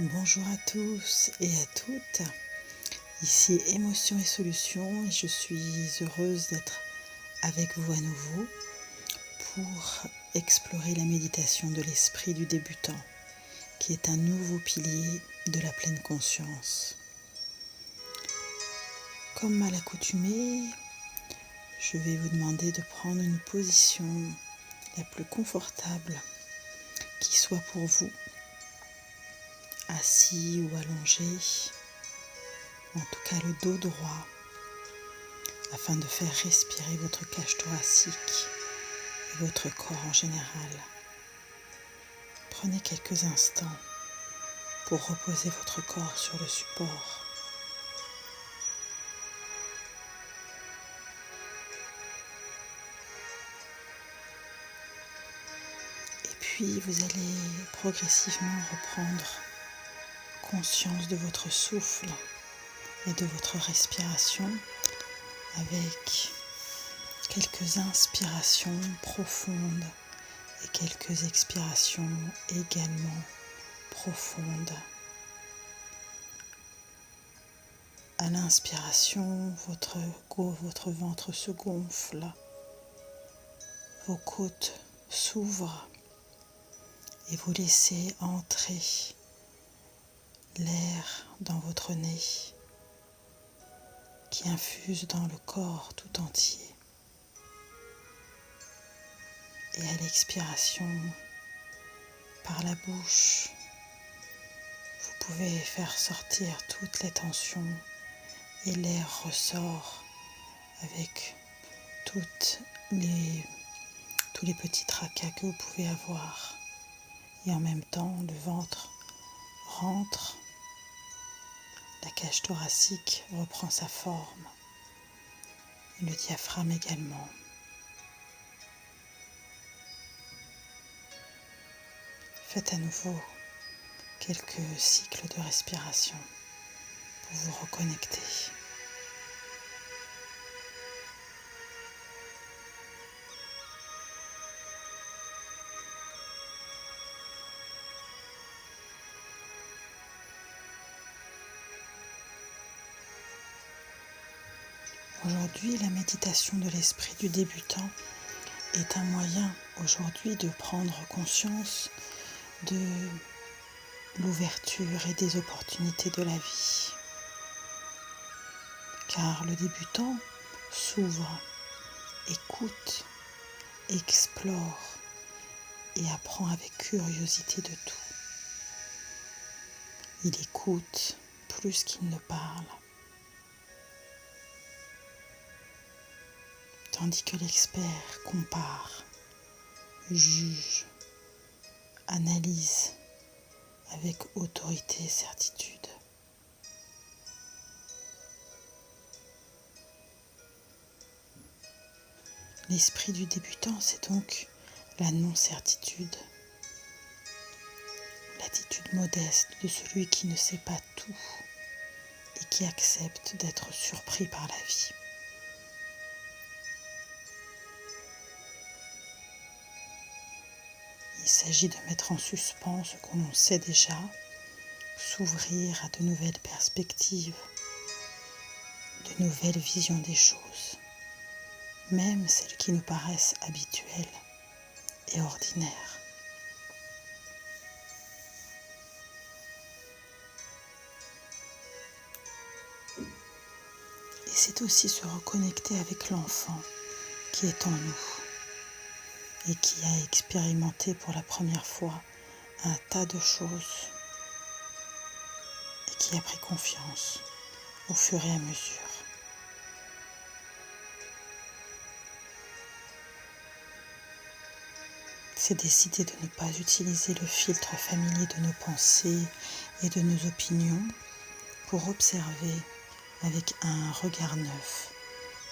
Bonjour à tous et à toutes, ici Émotions et Solutions et je suis heureuse d'être avec vous à nouveau pour explorer la méditation de l'esprit du débutant qui est un nouveau pilier de la pleine conscience. Comme à l'accoutumée, je vais vous demander de prendre une position la plus confortable qui soit pour vous, assis ou allongé, en tout cas le dos droit, afin de faire respirer votre cage thoracique et votre corps en général. Prenez quelques instants pour reposer votre corps sur le support. Et puis vous allez progressivement reprendre conscience de votre souffle et de votre respiration avec quelques inspirations profondes et quelques expirations également profondes. À l'inspiration, votre ventre se gonfle, vos côtes s'ouvrent et vous laissez entrer l'air dans votre nez qui infuse dans le corps tout entier. Et à l'expiration, par la bouche, vous pouvez faire sortir toutes les tensions et l'air ressort avec tous les petits tracas que vous pouvez avoir. Et en même temps, le ventre rentre, la cage thoracique reprend sa forme, le diaphragme également. Faites à nouveau quelques cycles de respiration pour vous reconnecter. Aujourd'hui, la méditation de l'esprit du débutant est un moyen aujourd'hui de prendre conscience de l'ouverture et des opportunités de la vie. Car le débutant s'ouvre, écoute, explore et apprend avec curiosité de tout. Il écoute plus qu'il ne parle. Tandis que l'expert compare, juge, analyse avec autorité et certitude. L'esprit du débutant, c'est donc la non-certitude, l'attitude modeste de celui qui ne sait pas tout et qui accepte d'être surpris par la vie. Il s'agit de mettre en suspens ce que l'on sait déjà, s'ouvrir à de nouvelles perspectives, de nouvelles visions des choses, même celles qui nous paraissent habituelles et ordinaires. Et c'est aussi se reconnecter avec l'enfant qui est en nous et qui a expérimenté pour la première fois un tas de choses et qui a pris confiance au fur et à mesure. C'est décider de ne pas utiliser le filtre familier de nos pensées et de nos opinions pour observer avec un regard neuf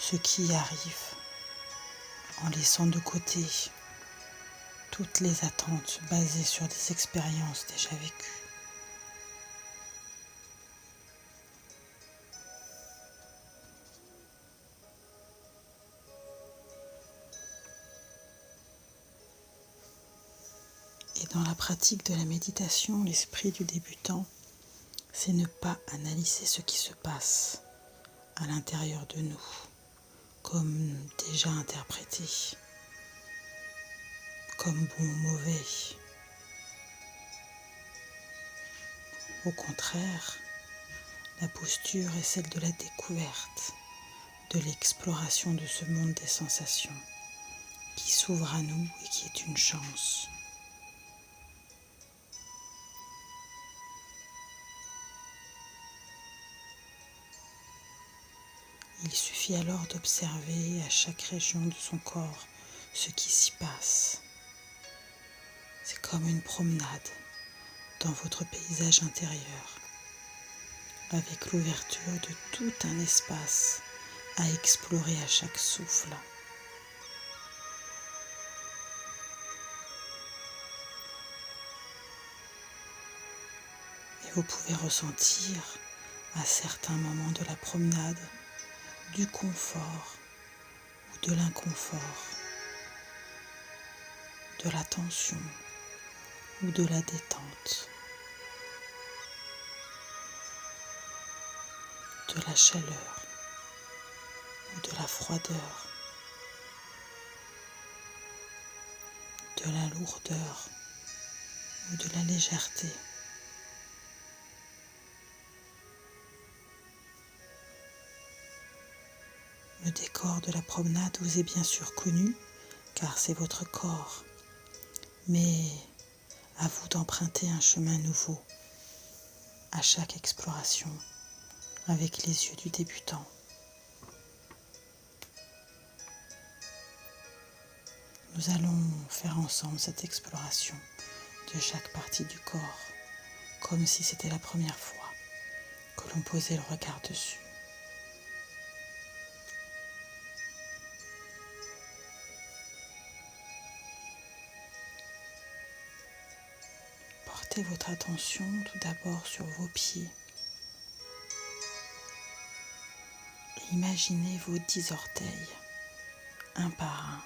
ce qui arrive en laissant de côté toutes les attentes basées sur des expériences déjà vécues. Et dans la pratique pratique de la méditation, l'esprit du débutant, c'est ne pas analyser ce qui se passe à l'intérieur de nous, comme déjà interprété, comme bon ou mauvais. Au contraire, la posture est celle de la découverte, de l'exploration de ce monde des sensations qui s'ouvre à nous et qui est une chance. Il suffit alors d'observer à chaque région de son corps ce qui s'y passe. C'est comme une promenade dans votre paysage intérieur, avec l'ouverture de tout un espace à explorer à chaque souffle. Et vous pouvez ressentir à certains moments de la promenade du confort ou de l'inconfort, de la tension ou de la détente, de la chaleur ou de la froideur, de la lourdeur ou de la légèreté. Le décor de la promenade vous est bien sûr connu, car c'est votre corps, mais à vous d'emprunter un chemin nouveau à chaque exploration avec les yeux du débutant. Nous allons faire ensemble cette exploration de chaque partie du corps, comme si c'était la première fois que l'on posait le regard dessus. Portez votre attention tout d'abord sur vos pieds. Imaginez vos 10 orteils, un par un.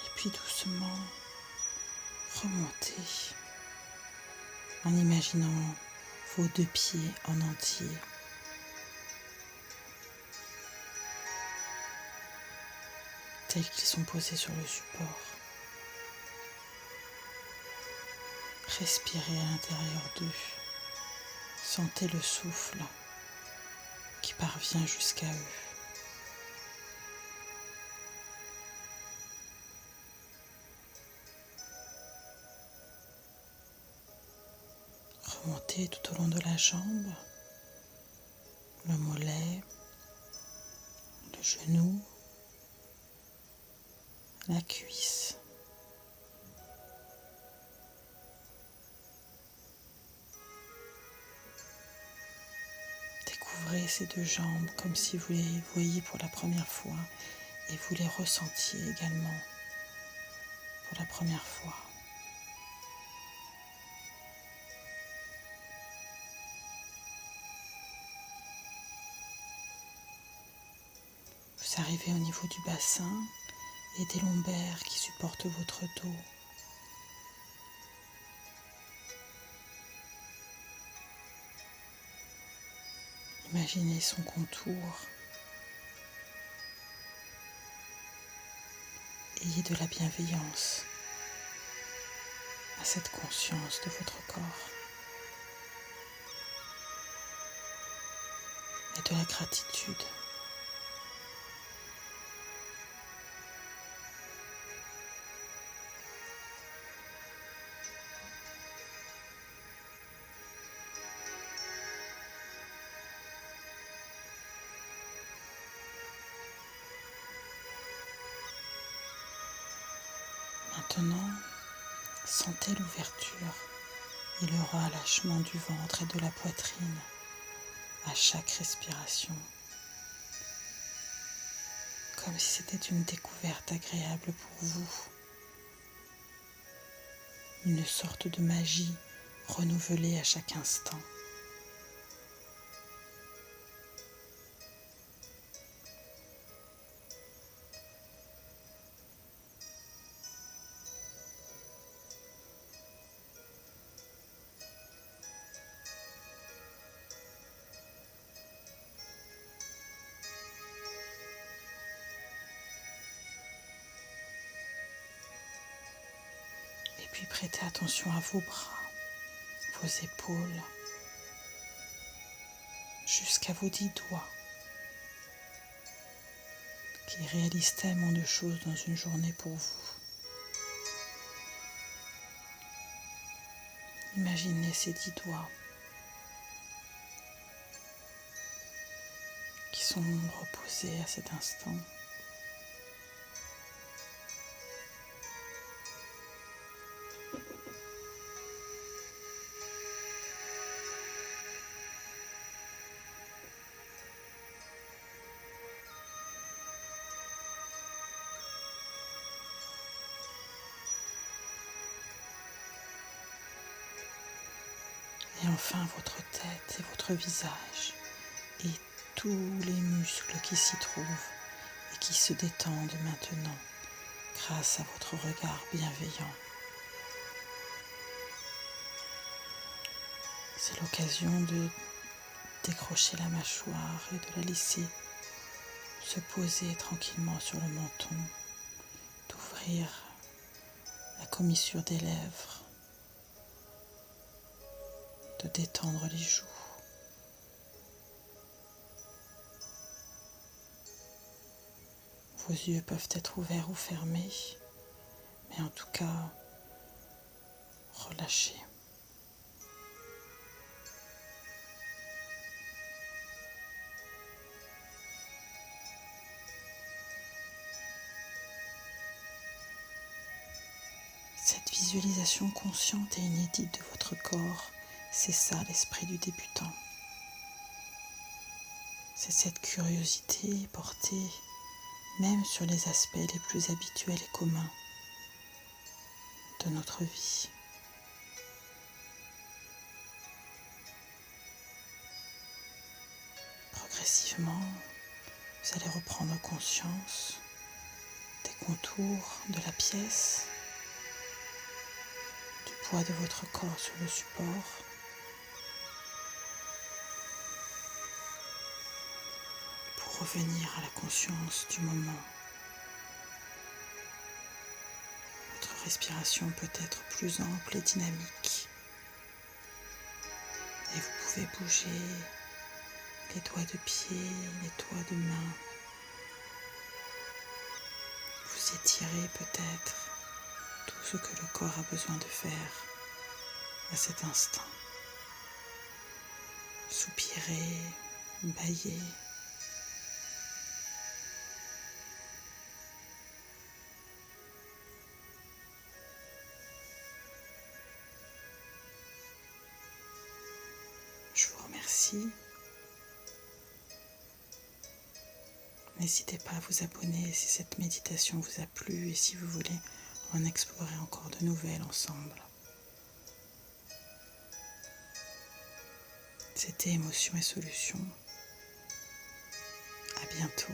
Et puis doucement, remontez en imaginant vos 2 pieds en entier. Tels qu'ils sont posés sur le support. Respirez à l'intérieur d'eux. Sentez le souffle qui parvient jusqu'à eux. Remontez tout au long de la jambe, le mollet, le genou, la cuisse. Découvrez ces 2 jambes comme si vous les voyiez pour la première fois et vous les ressentiez également pour la première fois. Vous arrivez au niveau du bassin et des lombaires qui supportent votre dos. Imaginez son contour. Ayez de la bienveillance à cette conscience de votre corps et de la gratitude. Maintenant, sentez l'ouverture et le relâchement du ventre et de la poitrine à chaque respiration. comme si c'était une découverte agréable pour vous, une sorte de magie renouvelée à chaque instant. Et puis prêtez attention à vos bras, vos épaules, jusqu'à vos 10 doigts, qui réalisent tellement de choses dans une journée pour vous. Imaginez ces 10 doigts qui sont reposés à cet instant. Et enfin votre tête et votre visage et tous les muscles qui s'y trouvent et qui se détendent maintenant grâce à votre regard bienveillant. C'est l'occasion de décrocher la mâchoire et de la laisser se poser tranquillement sur le menton, d'ouvrir la commissure des lèvres, de détendre les joues. Vos yeux peuvent être ouverts ou fermés, mais en tout cas, relâchés. Cette visualisation consciente et inédite de votre corps, c'est ça l'esprit du débutant. C'est cette curiosité portée même sur les aspects les plus habituels et communs de notre vie. Progressivement, vous allez reprendre conscience des contours de la pièce, du poids de votre corps sur le support, pour revenir à la conscience du moment. Votre respiration peut être plus ample et dynamique, et vous pouvez bouger les doigts de pied, les doigts de main. Vous étirez peut-être tout ce que le corps a besoin de faire à cet instant. Soupirez, bâillez. Je vous remercie. N'hésitez pas à vous abonner si cette méditation vous a plu et si vous voulez en explorer encore de nouvelles ensemble. C'était Émotions et Solutions. À bientôt.